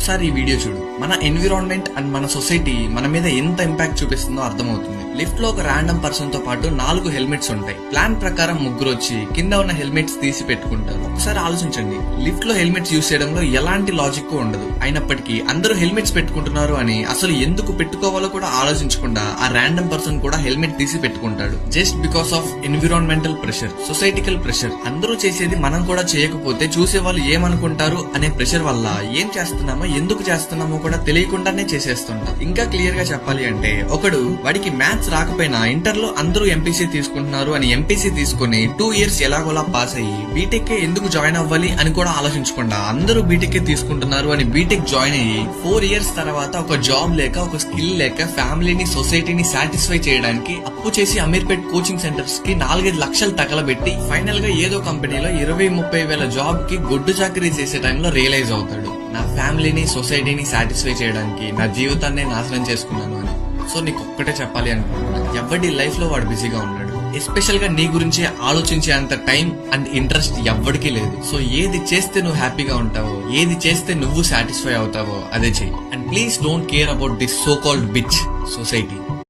ఒకసారి ఈ వీడియో చూడు. మన ఎన్విరాన్మెంట్ అండ్ మన సొసైటీ మన మీద ఎంత ఇంపాక్ట్ చూపిస్తుందో అర్థమవుతుంది. లిఫ్ట్ లో ఒక ర్యాండమ్ పర్సన్ తో పాటు 4 హెల్మెట్స్ ఉంటాయి. ప్లాన్ ప్రకారం ముగ్గురు వచ్చి కింద ఉన్న హెల్మెట్స్ తీసి పెట్టుకుంటారు. ఒకసారి ఆలోచించండి, లిఫ్ట్ లో హెల్మెట్స్ యూస్ చేయడంలో ఎలాంటి లాజిక్ ఉండదు. అయినప్పటికీ అందరూ హెల్మెట్స్ పెట్టుకుంటున్నారు అని అసలు ఎందుకు పెట్టుకోవాలో కూడా ఆలోచించకుండా ఆ ర్యాండమ్ పర్సన్ కూడా హెల్మెట్ తీసి పెట్టుకుంటాడు. Just because of environmental pressure, సొసైటికల్ pressure. అందరూ చేసేది మనం కూడా చేయకపోతే చూసే వాళ్ళు ఏమనుకుంటారు అనే ప్రెషర్ వల్ల ఏం చేస్తున్నామో ఎందుకు చేస్తున్నామో కూడా తెలియకుండానే చేసేస్తుంటాం. ఇంకా క్లియర్ గా చెప్పాలి అంటే, ఒకడు వాడికి మ్యాథ్స్ రాకపోయినా ఇంటర్ లో అందరూ ఎంపీసీ తీసుకుంటున్నారు అని ఎంపీసీ తీసుకుని 2 years ఎలాగోలా పాస్ అయ్యి బీటెక్ ఎందుకు జాయిన్ అవ్వాలి అని కూడా ఆలోచించకుండా అందరూ బీటెక్ తీసుకుంటున్నారు అని బీటెక్ జాయిన్ అయ్యి 4 years తర్వాత ఒక జాబ్ లేక, ఒక స్కిల్ లేక ఫ్యామిలీని, సొసైటీని సాటిస్ఫై చేయడానికి అప్పు చేసి అమీర్పేట్ కోచింగ్ సెంటర్స్ కి 4-5 లక్షలు తగలబెట్టి ఫైనల్ గా ఏదో కంపెనీలో 20-30 వేల జాబ్ కి గొడ్డు చాకరీ చేసే టైంలో రియలైజ్ అవుతాడు, నా ఫ్యామిలీని, సొసైటీని సాటిస్ఫై చేయడానికి నా జీవితాన్ని నాశనం చేసుకున్నాను అని. సో నీకు ఒక్కటే చెప్పాలి అనుకుంటున్నా, ఎవరి లైఫ్ లో వాడు బిజీగా ఉన్నాడు. ఎస్పెషల్ గా నీ గురించి ఆలోచించే అంత టైం అండ్ ఇంట్రెస్ట్ ఎవ్వడికి లేదు. సో ఏది చేస్తే నువ్వు హ్యాపీగా ఉంటావో, ఏది చేస్తే నువ్వు సాటిస్ఫై అవుతావో అదే చెయ్యి. And please don't care about this so called bitch society.